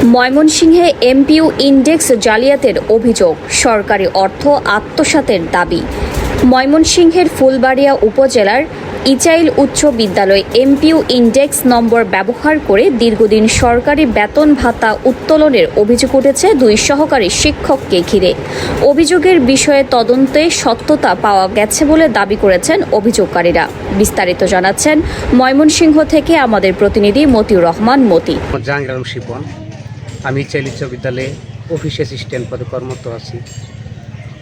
ময়মনসিংহে এমপিইউ ইনডেক্স জালিয়াতের অভিযোগ, সরকারি অর্থ আত্মসাতের দাবি। ময়মনসিংহের ফুলবাড়িয়া উপজেলার ইচাইল উচ্চ বিদ্যালয় এমপিইউ ইনডেক্স নম্বর ব্যবহার করে দীর্ঘদিন সরকারি বেতন ভাতা উত্তোলনের অভিযোগ উঠেছে দুই সহকারী শিক্ষককে ঘিরে। অভিযোগের বিষয়ে তদন্তে সত্যতা পাওয়া গেছে বলে দাবি করেছেন অভিযোগকারীরা। বিস্তারিত জানাচ্ছেন ময়মনসিংহ থেকে আমাদের প্রতিনিধি মতিউর রহমান মতি। জাহাঙ্গীর আলম শিপন। আমি ইচাইল উচ্চ বিদ্যালয়ে অফিস অ্যাসিস্ট্যান্ট পদে কর্মরত আছি।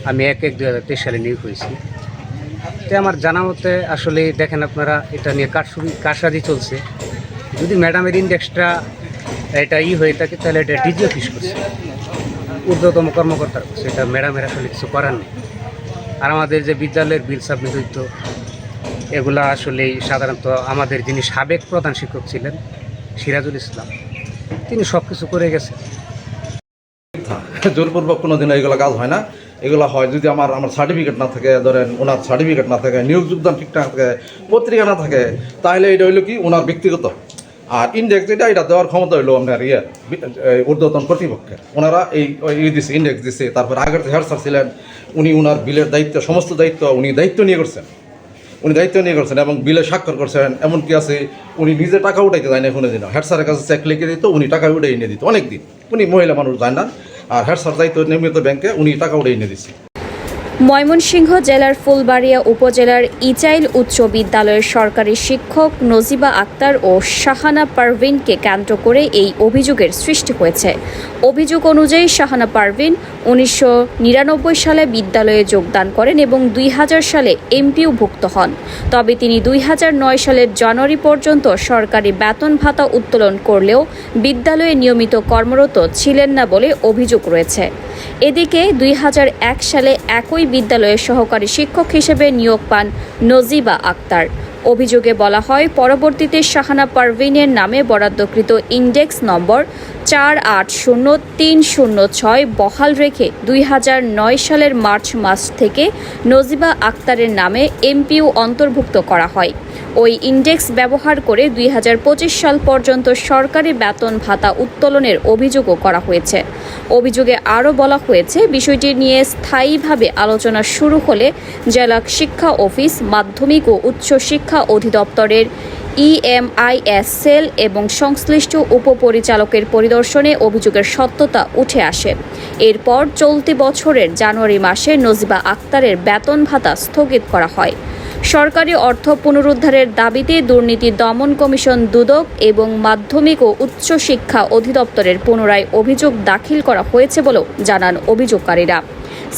আমি 1/1/2023 সালে নিয়োগ হয়েছি। তো আমার জানা মতে আসলে দেখেন আপনারা, এটা নিয়ে কারসাজি চলছে। যদি ম্যাডামের ইন্ডেক্সটা এটা হয়ে থাকে তাহলে এটা ডিজি অফিস করছে, ঊর্ধ্বতম কর্মকর্তার করছে। এটা ম্যাডামের আসলে কিছু করার নেই। আর আমাদের যে বিদ্যালয়ের বিল সাবমিট হইত, এগুলা আসলে সাধারণত আমাদের যিনি সাবেক প্রধান শিক্ষক ছিলেন সিরাজুল ইসলাম, তিনি সব কিছু করে গেছেন। জোরপূর্বক কোনো দিন এগুলো কাজ হয় না। এগুলো হয় যদি আমার সার্টিফিকেট না থাকে, ধরেন ওনার সার্টিফিকেট না থাকে, নিয়োগ যোগদান ঠিকঠাক থাকে, পত্রিকা না থাকে, তাহলে এটা হইলো কি ওনার ব্যক্তিগত। আর ইন্ডেক্স এটা দেওয়ার ক্ষমতা হইলো আপনার ঊর্ধ্বতন কর্তৃপক্ষের। ওনারা এই দিচ্ছে, ইন্ডেক্স দিচ্ছে। তারপর আগের যে হেড স্যার ছিলেন, উনি ওনার বিলের দায়িত্ব, সমস্ত দায়িত্ব উনি দায়িত্ব নিয়ে করছেন এবং বিলে স্বাক্ষর করছেন। এমনকি আছে উনি নিজে টাকা উঠাইতে যায় না কোনো দিন। হেড স্যারের কাছে চেক লিখে দিত, উনি টাকা উঠে এনে দিত অনেক দিন। উনি মহিলা মানুষ যায় না, আর হেড স্যার দায়িত্ব নিয়মিত ব্যাংকে, উনি টাকা উঠে এনে দিচ্ছে। ময়মনসিংহ জেলার ফুলবাড়িয়া উপজেলার ইচাইল উচ্চ বিদ্যালয়ের সরকারি শিক্ষক নজিবা আক্তার ও শাহানা পারভিনকে কেন্দ্র করে এই অভিযোগের সৃষ্টি হয়েছে। অভিযোগ অনুযায়ী শাহানা পারভিন 1999 সালে বিদ্যালয়ে যোগদান করেন এবং 2000 সালে এমপিইউভুক্ত হন। তবে তিনি 2009 সালের জানুয়ারি পর্যন্ত সরকারি বেতন ভাতা উত্তোলন করলেও বিদ্যালয়ে নিয়মিত কর্মরত ছিলেন না বলে অভিযোগ রয়েছে। এদিকে 2001 সালে একই বিদ্যালয়ের সহকারী শিক্ষক হিসেবে নিয়োগ পান নজিবা আক্তার। অভিযোগে বলা হয়, পরবর্তীতে শাহানা পারভিনের নামে বরাদ্দকৃত ইনডেক্স নম্বর 480306 বহাল রেখে 2009 সালের মার্চ মাস থেকে নজিবা আক্তারের নামে এমপিইউ অন্তর্ভুক্ত করা হয়। ওই ইনডেক্স ব্যবহার করে 2025 সাল পর্যন্ত সরকারি বেতন ভাতা উত্তোলনের অভিযোগও করা হয়েছে। অভিযোগে আরও বলা হয়েছে, বিষয়টি নিয়ে স্থায়ীভাবে আলোচনা শুরু হলে জেলা শিক্ষা অফিস, মাধ্যমিক ও উচ্চ শিক্ষা অধিদপ্তরের EMIS সেল এবং সংশ্লিষ্ট উপপরিচালকের পরিদর্শনে অভিযোগের সত্যতা উঠে আসে। এরপর চলতি বছরের জানুয়ারি মাসে নজিবা আক্তারের বেতন ভাতা স্থগিত করা হয়। সরকারি অর্থ পুনরুদ্ধারের দাবিতে দুর্নীতি দমন কমিশন দুদক এবং মাধ্যমিক ও উচ্চ শিক্ষা অধিদপ্তরের পুনরায় অভিযোগ দাখিল করা হয়েছে বলেও জানান অভিযোগকারীরা।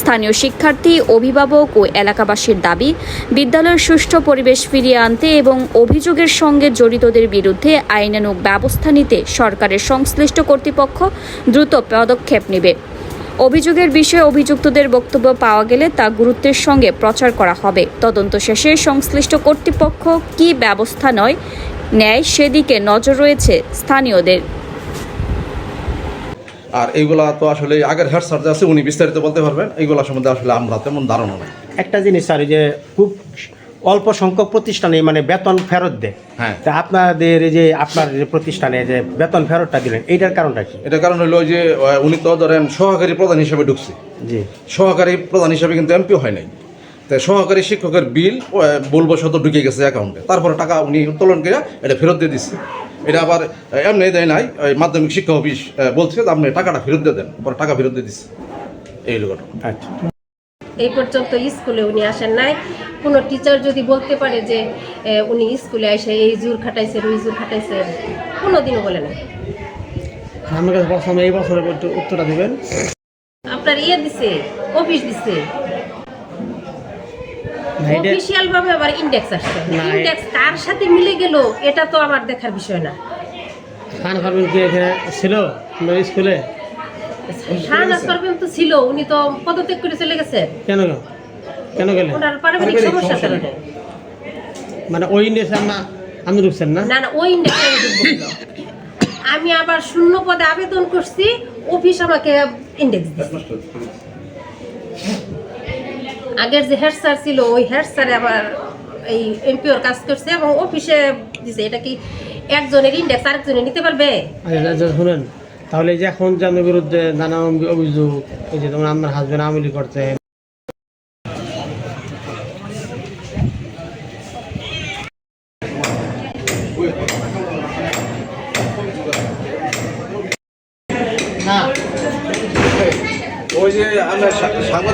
স্থানীয় শিক্ষার্থী, অভিভাবক ও এলাকাবাসীর দাবি, বিদ্যালয়ের সুষ্ঠু পরিবেশ ফিরিয়ে আনতে এবং অভিযোগের সঙ্গে জড়িতদের বিরুদ্ধে আইনানুগ ব্যবস্থা নিতে সরকারের সংশ্লিষ্ট কর্তৃপক্ষ দ্রুত পদক্ষেপ নেবে। অভিযোগের বিষয়ে অভিযুক্তদের বক্তব্য পাওয়া গেলে তা গুরুত্বের সঙ্গে প্রচার করা হবে। তদন্ত শেষে সংশ্লিষ্ট কর্তৃপক্ষ কী ব্যবস্থা নেয় সেদিকে নজর রয়েছে স্থানীয়দের। আর এইগুলা তো আসলে আগের হেড স্যার যে আছে উনি বিস্তারিত বলতে পারবেন। এইগুলা সম্বন্ধে আসলে আমরা তেমন ধারণা নেই। একটা জিনিস স্যার, যে খুব অল্প সংখ্যক প্রতিষ্ঠানে মানে বেতন ফেরত দেয়। হ্যাঁ, তা আপনাদের আপনার যে প্রতিষ্ঠানে যে বেতন ফেরতটা দিলেন, এইটার কারণটা কি? এটার কারণ হলো যে উনি তো ধরেন সহকারী প্রধান হিসেবে ঢুকছে। জি, সহকারী প্রধান হিসেবে কিন্তু এমপিও হয় নাই। তাই সহকারী শিক্ষকের বিল বলবশত ঢুকে গেছে অ্যাকাউন্টে। তারপরে টাকা উনি উত্তোলন করে এটা ফেরত দিয়ে দিচ্ছে। এটা আবার এমনি দেয় নাই, ওই মাধ্যমিক শিক্ষা অফিস বলছে যে আপনি টাকাটা ফেরত দিয়ে দেন, পরে টাকা ফেরত দিয়ে দিচ্ছে। এই ঘটনা। আচ্ছা, এই পর্যন্ত স্কুলে উনি আসেন নাই। কোনো টিচার যদি বলতে পারে যে উনি স্কুলে এসে এই জোর খাটাইছে, ওই জোর খাটাইছে, কোনোদিনও বলে না। আমার কাছে বলছিলাম এই বছরের উত্তরটা দেবেন। আপনার দিছে, অফিস দিছে, অফিসিয়াল ভাবে আবার ইনডেক্স আসছে। ইনডেক্স কার সাথে মিলে গেল এটা তো আমার দেখার বিষয় না। খান পারবেন কি এখানে ছিল স্কুলে? শাহানা পারভিন তো ছিল, উনি তো পদত্যাগ করে চলে গেছে। কেন গেলেন? ওনার পারিবারিক সমস্যা ছিল। মানে ওই ইন্ডেক্স আপনি ঢুকছেন না? না, ওই ইনডেক্স আমি আবার শূন্য পদে আবেদন করছি, অফিস আমাকে ইনডেক্স দিচ্ছে। আগের যে হেড স্যার ছিল, ওই হেড স্যারে আবার এই এমপিওর কাজ করছে এবং অফিসে দিছে। এটা কি একজনের ইনডেক্স আরেকজনে নিতে পারবে? শুনেন, তাহলে এই যে এখন জানার বিরুদ্ধে নানান অভিযোগ, এই যে তোমার আপনার হাজবেন্ড আওয়ামী লীগ করছে, ওই যে আমরা সাংবাদিক